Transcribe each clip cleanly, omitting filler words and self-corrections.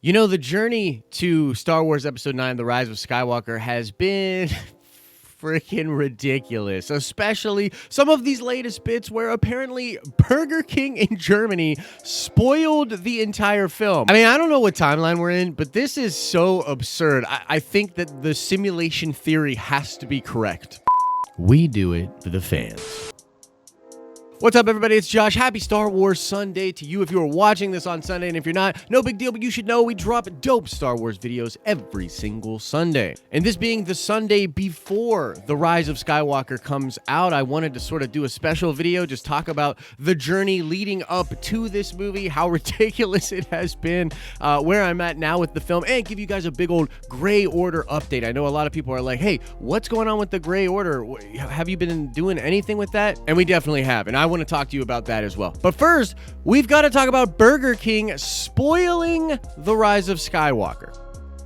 You know, the journey to Star Wars Episode 9, The Rise of Skywalker, has been freaking ridiculous, especially some of these latest bits where apparently Burger King in Germany spoiled the entire film. I mean, I don't know what timeline we're in, but this is so absurd. I think that the simulation theory has to be correct. We do it for the fans. What's up, everybody? It's Josh. Happy Star Wars Sunday to you if you are watching this on Sunday, and if you're not, no big deal, but you should know we drop dope Star Wars videos every single Sunday. And this being the Sunday before The Rise of Skywalker comes out, I wanted to sort of do a special video, just talk about the journey leading up to this movie, how ridiculous it has been, where I'm at now with the film, and give you guys a big old Gray Order update. I know a lot of people are like, hey, what's going on with the Gray Order? Have you been doing anything with that? And we definitely have, and I want to talk to you about that as well. But first, we've got to talk about Burger King spoiling The Rise of Skywalker.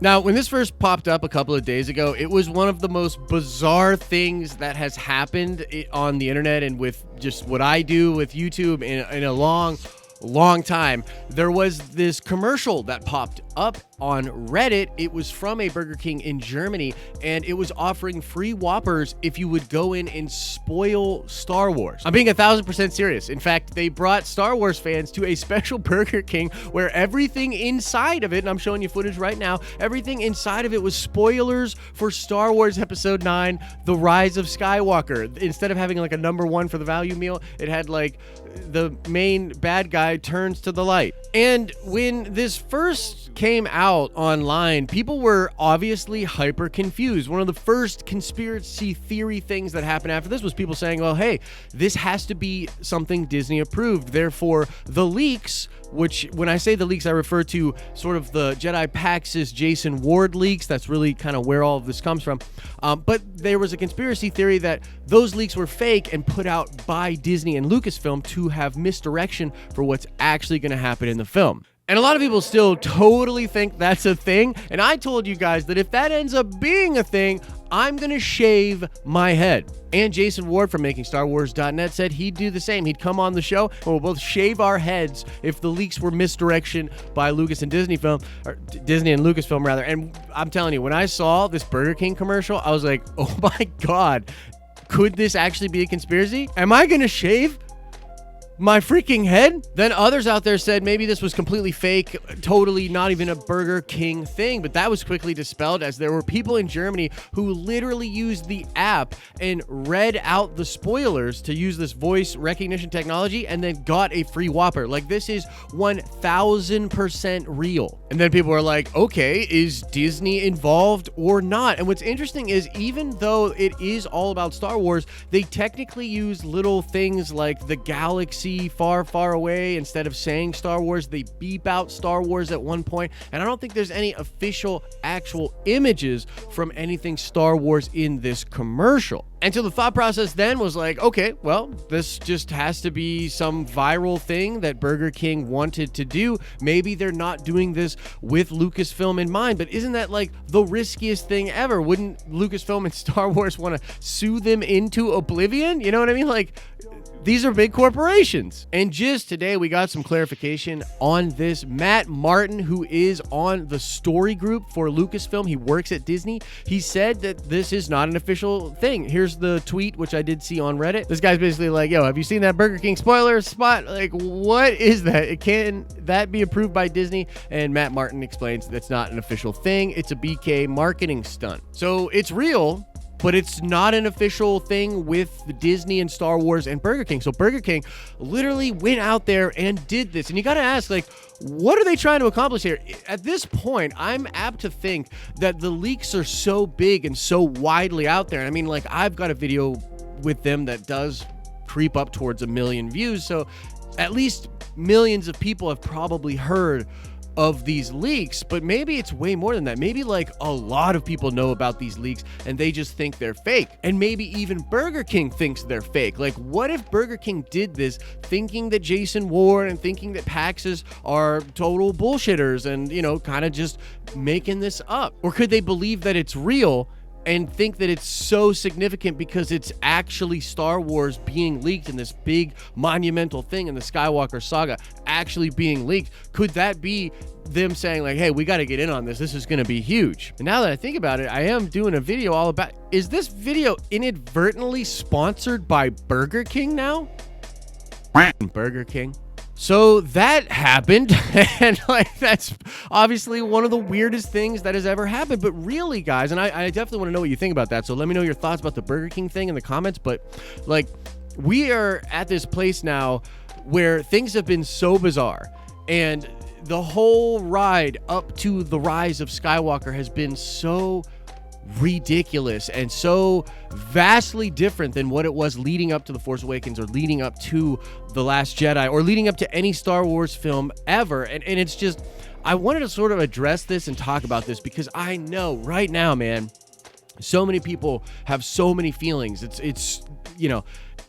Now, when this first popped up a couple of days ago, it was one of the most bizarre things that has happened on the internet and with just what I do with YouTube in a long time. There was this commercial that popped up on Reddit. It was from a Burger King in Germany, and it was offering free Whoppers if you would go in and spoil Star Wars. I'm being 1000% serious. In fact, they brought Star Wars fans to a special Burger King where everything inside of it, and I'm showing you footage right now, everything inside of it was spoilers for Star Wars Episode 9, The Rise of Skywalker. Instead of having like a #1 for the value meal, it had like the main bad guy turns to the light. And when this first came out online, people were obviously hyper confused. One of the first conspiracy theory things that happened after this was people saying, well, hey, this has to be something Disney approved. Therefore, the leaks, which when I say the leaks, I refer to sort of the Jedi Pax's Jason Ward leaks. That's really kind of where all of this comes from. But there was a conspiracy theory that those leaks were fake and put out by Disney and Lucasfilm to have misdirection for what's actually going to happen in the film. And a lot of people still totally think that's a thing. And I told you guys that if that ends up being a thing, I'm going to shave my head. And Jason Ward from MakingStarWars.net said he'd do the same. He'd come on the show and we'll both shave our heads if the leaks were misdirection by Lucas and Disney film, or Disney and Lucasfilm rather. And I'm telling you, when I saw this Burger King commercial, I was like, oh my God, could this actually be a conspiracy? Am I going to shave my freaking head? Then others out there said maybe this was completely fake, totally not even a Burger King thing, but that was quickly dispelled as there were people in Germany who literally used the app and read out the spoilers to use this voice recognition technology and then got a free Whopper. Like, this is 1000% real. And then people were like, okay, is Disney involved or not? And what's interesting is even though it is all about Star Wars, they technically use little things like the galaxy far, far away. Instead of saying Star Wars, they beep out Star Wars at one point. And I don't think there's any official actual images from anything Star Wars in this commercial. And so the thought process then was like, okay, well, this just has to be some viral thing that Burger King wanted to do. Maybe they're not doing this with Lucasfilm in mind, but isn't that like the riskiest thing ever? Wouldn't Lucasfilm and Star Wars want to sue them into oblivion? You know what I mean? Like, these are big corporations. And just today, we got some clarification on this. Matt Martin, who is on the story group for Lucasfilm, he works at Disney, he said that this is not an official thing. Here's the tweet, which I did see on Reddit. This guy's basically like, yo, have you seen that Burger King spoiler spot? Like, what is that? Can that be approved by Disney? And Matt Martin explains that's not an official thing. It's a BK marketing stunt. So it's real, but it's not an official thing with Disney and Star Wars and Burger King. So Burger King literally went out there and did this. And you got to ask, like, what are they trying to accomplish here? At this point, I'm apt to think that the leaks are so big and so widely out there. I mean, like, I've got a video with them that does creep up towards 1 million views. So at least millions of people have probably heard of these leaks, but maybe it's way more than that. Maybe like a lot of people know about these leaks and they just think they're fake. And maybe even Burger King thinks they're fake. Like, what if Burger King did this thinking that Jason Ward and thinking that Pax's are total bullshitters and, you know, kind of just making this up? Or could they believe that it's real and think that it's so significant because it's actually Star Wars being leaked in this big monumental thing in the Skywalker saga actually being leaked. Could that be them saying like, hey, we got to get in on this. This is going to be huge. And now that I think about it, I am doing a video all about, is this video inadvertently sponsored by Burger King now? Burger King. So that happened, and like that's obviously one of the weirdest things that has ever happened. But really, guys, and I definitely want to know what you think about that. So let me know your thoughts about the Burger King thing in the comments. But like, we are at this place now where things have been so bizarre, and the whole ride up to the Rise of Skywalker has been so ridiculous and so vastly different than what it was leading up to The Force Awakens or leading up to The Last Jedi or leading up to any Star Wars film ever. And it's just, I wanted to sort of address this and talk about this because I know right now, man, so many people have so many feelings. It's you know,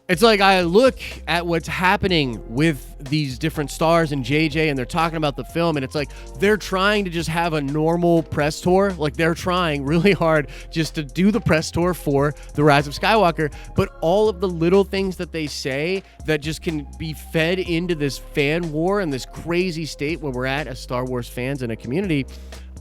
it's like I look at what's happening with these different stars and JJ, and they're talking about the film, and it's like they're trying to just have a normal press tour. Like they're trying really hard just to do the press tour for The Rise of Skywalker, but all of the little things that they say that just can be fed into this fan war and this crazy state where we're at as Star Wars fans in a community,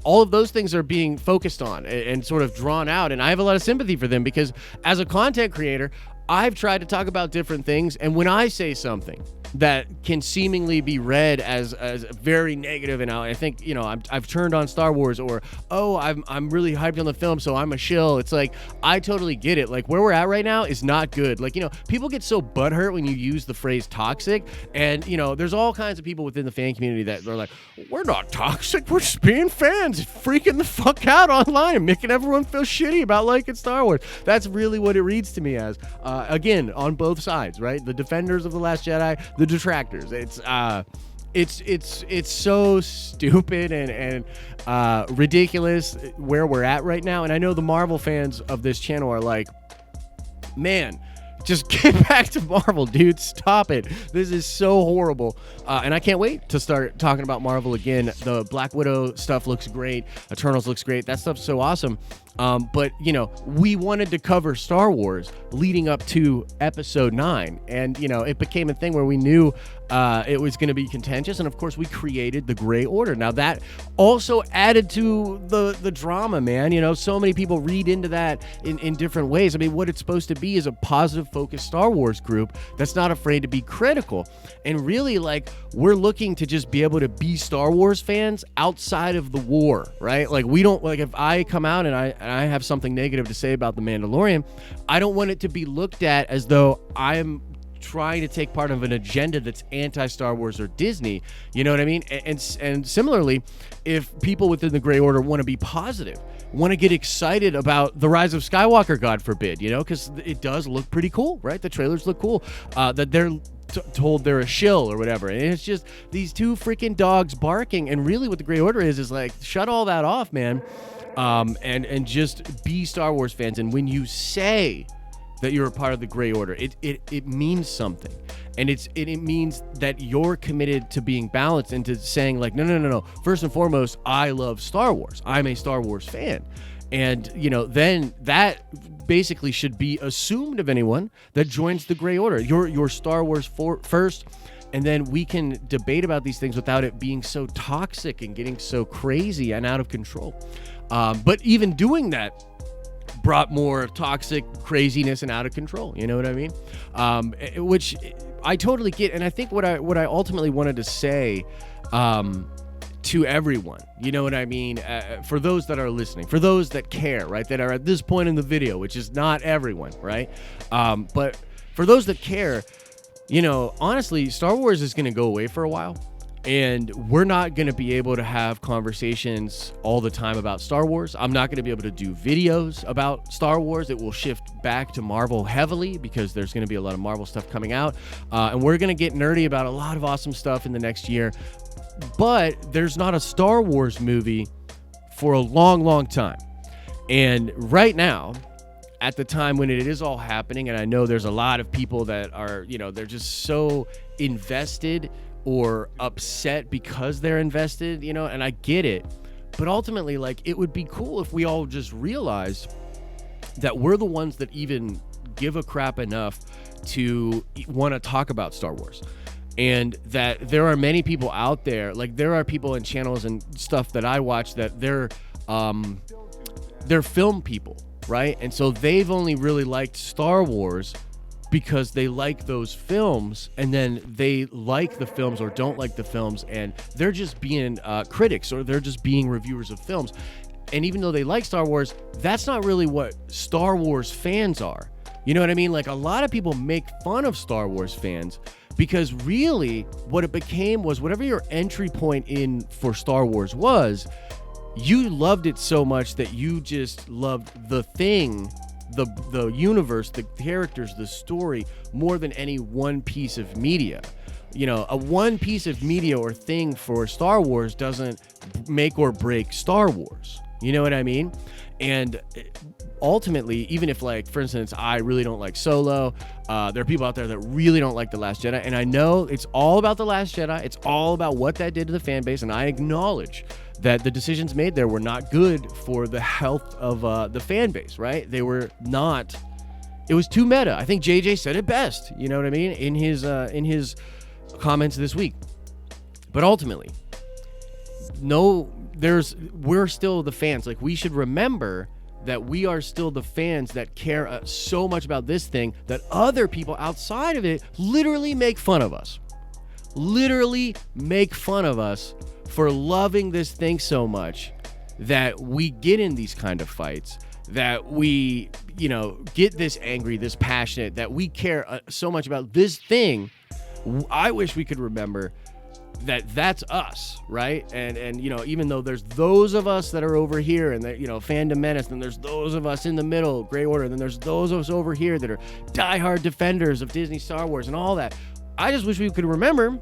all of those things are being focused on and sort of drawn out. And I have a lot of sympathy for them because as a content creator, I've tried to talk about different things, and when I say something that can seemingly be read as very negative, and I think, you know, I've turned on Star Wars, or oh, I'm really hyped on the film, so I'm a shill. It's like, I totally get it. Like where we're at right now is not good. Like, you know, people get so butthurt when you use the phrase toxic, and you know, there's all kinds of people within the fan community that are like, we're not toxic, we're just being fans, freaking the fuck out online and making everyone feel shitty about liking Star Wars. That's really what it reads to me as. Again, on both sides, right? The defenders of The Last Jedi, the detractors. It's so stupid and ridiculous where we're at right now. And I know the Marvel fans of this channel are like, man, just get back to Marvel, dude. Stop it. This is so horrible. And I can't wait to start talking about Marvel again. The Black Widow stuff looks great. Eternals looks great. That stuff's so awesome. But, you know, we wanted to cover Star Wars leading up to Episode 9. And, you know, it became a thing where we knew it was going to be contentious. And, of course, we created the Gray Order. Now, that also added to the drama, man. You know, so many people read into that in different ways. I mean, what it's supposed to be is a positive, focused Star Wars group that's not afraid to be critical. And really, like, we're looking to just be able to be Star Wars fans outside of the war, right? Like, we don't, like, if I come out and I have something negative to say about The Mandalorian, I don't want it to be looked at as though I'm trying to take part of an agenda that's anti-Star Wars or Disney. You know what I mean? And similarly, if people within the Gray Order want to be positive, want to get excited about The Rise of Skywalker, God forbid, you know, because it does look pretty cool, right? The trailers look cool. That they're told they're a shill or whatever, and it's just these two freaking dogs barking. And really what the Gray Order is like, shut all that off, man. And just be Star Wars fans. And when you say that you're a part of the Gray Order, it means something, and it means that you're committed to being balanced and to saying like, no. First and foremost, I love Star Wars. I'm a Star Wars fan, and you know, then that basically should be assumed of anyone that joins the Gray Order. You're Star Wars first. And then we can debate about these things without it being so toxic and getting so crazy and out of control. But even doing that brought more toxic craziness and out of control. You know what I mean? Which I totally get. And I think what I ultimately wanted to say to everyone, you know what I mean? For those that are listening, for those that care, right? That are at this point in the video, which is not everyone, right? But for those that care, you know, honestly, Star Wars is going to go away for a while, and we're not going to be able to have conversations all the time about Star Wars. I'm not going to be able to do videos about Star Wars. It will shift back to Marvel heavily because there's going to be a lot of Marvel stuff coming out, and we're going to get nerdy about a lot of awesome stuff in the next year. But there's not a Star Wars movie for a long, long time. And right now, at the time when it is all happening, and I know there's a lot of people that are, you know, they're just so invested or upset because they're invested, you know, and I get it. But ultimately, like, it would be cool if we all just realized that we're the ones that even give a crap enough to want to talk about Star Wars. And that there are many people out there, like there are people in channels and stuff that I watch that they're film people, right? And so they've only really liked Star Wars because they like those films, and then they like the films or don't like the films, and they're just being critics, or they're just being reviewers of films. And even though they like Star Wars, that's not really what Star Wars fans are. You know what I mean? Like, a lot of people make fun of Star Wars fans because really what it became was whatever your entry point in for Star Wars was, you loved it so much that you just loved the thing, the universe, the characters, the story, more than any one piece of media. You know, a one piece of media or thing for Star Wars doesn't make or break Star Wars. You know what I mean? And ultimately, even if, like, for instance, I really don't like Solo, there are people out there that really don't like The Last Jedi, and I know it's all about The Last Jedi. It's all about what that did to the fan base, and I acknowledge that the decisions made there were not good for the health of the fan base, right? They were not. It was too meta. I think JJ said it best. You know what I mean? In his comments this week. But ultimately, we're still the fans. Like, we should remember that we are still the fans that care so much about this thing that other people outside of it literally make fun of us. Literally make fun of us for loving this thing so much that we get in these kind of fights, that we, you know, get this angry, this passionate, that we care so much about this thing. I wish we could remember that that's us, right? And you know, even though there's those of us that are over here and that, you know, Fandom Menace, then there's those of us in the middle, Grey Order, and then there's those of us over here that are diehard defenders of Disney Star Wars and all that. I just wish we could remember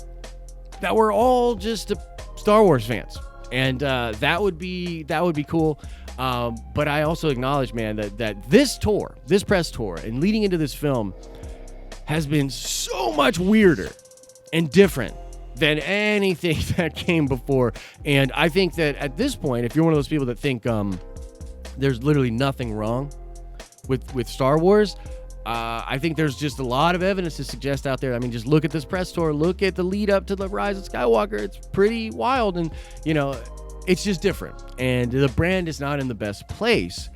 that we're all just Star Wars fans, and that would be cool. But I also acknowledge, man, that this press tour, and leading into this film, has been so much weirder and different than anything that came before. And I think that at this point, if you're one of those people that think there's literally nothing wrong with Star Wars, I think there's just a lot of evidence to suggest out there. I mean, just look at this press tour, look at the lead up to the Rise of Skywalker. It's pretty wild, and you know, it's just different. And the brand is not in the best place.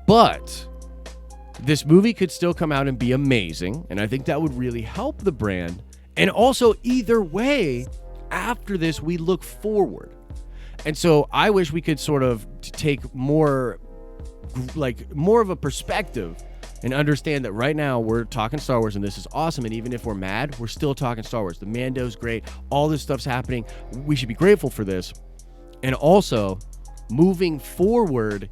But this movie could still come out and be amazing, and I think that would really help the brand. And also, either way, after this, we look forward. And so I wish we could sort of take more of a perspective and understand that right now we're talking Star Wars and this is awesome. And even if we're mad, we're still talking Star Wars. The Mando's great. All this stuff's happening. We should be grateful for this. And also, moving forward,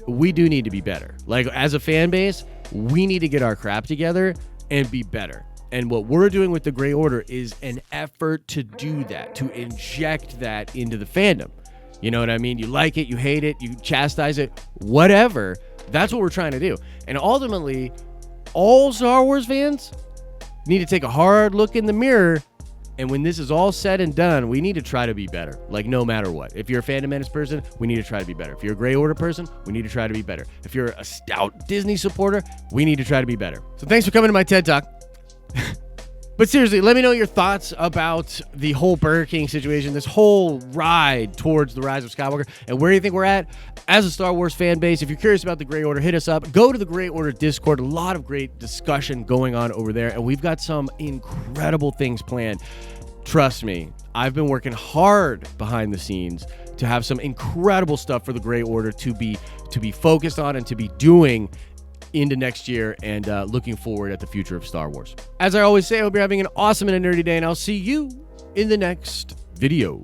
we do need to be better. Like, as a fan base, we need to get our crap together and be better. And what we're doing with the Grey Order is an effort to do that, to inject that into the fandom. You know what I mean? You like it, you hate it, you chastise it, whatever. That's what we're trying to do. And ultimately, all Star Wars fans need to take a hard look in the mirror. And when this is all said and done, we need to try to be better. Like, no matter what. If you're a Phantom Menace person, we need to try to be better. If you're a Grey Order person, we need to try to be better. If you're a stout Disney supporter, we need to try to be better. So thanks for coming to my TED Talk. But seriously, let me know your thoughts about the whole Burger King situation, this whole ride towards the Rise of Skywalker, and where you think we're at as a Star Wars fan base. If you're curious about the Grey Order, hit us up. Go to the Grey Order Discord. A lot of great discussion going on over there, and we've got some incredible things planned. Trust me, I've been working hard behind the scenes to have some incredible stuff for the Grey Order to be focused on and to be doing into next year, and looking forward at the future of Star Wars. As I always say, I hope you're having an awesome and a nerdy day, and I'll see you in the next video.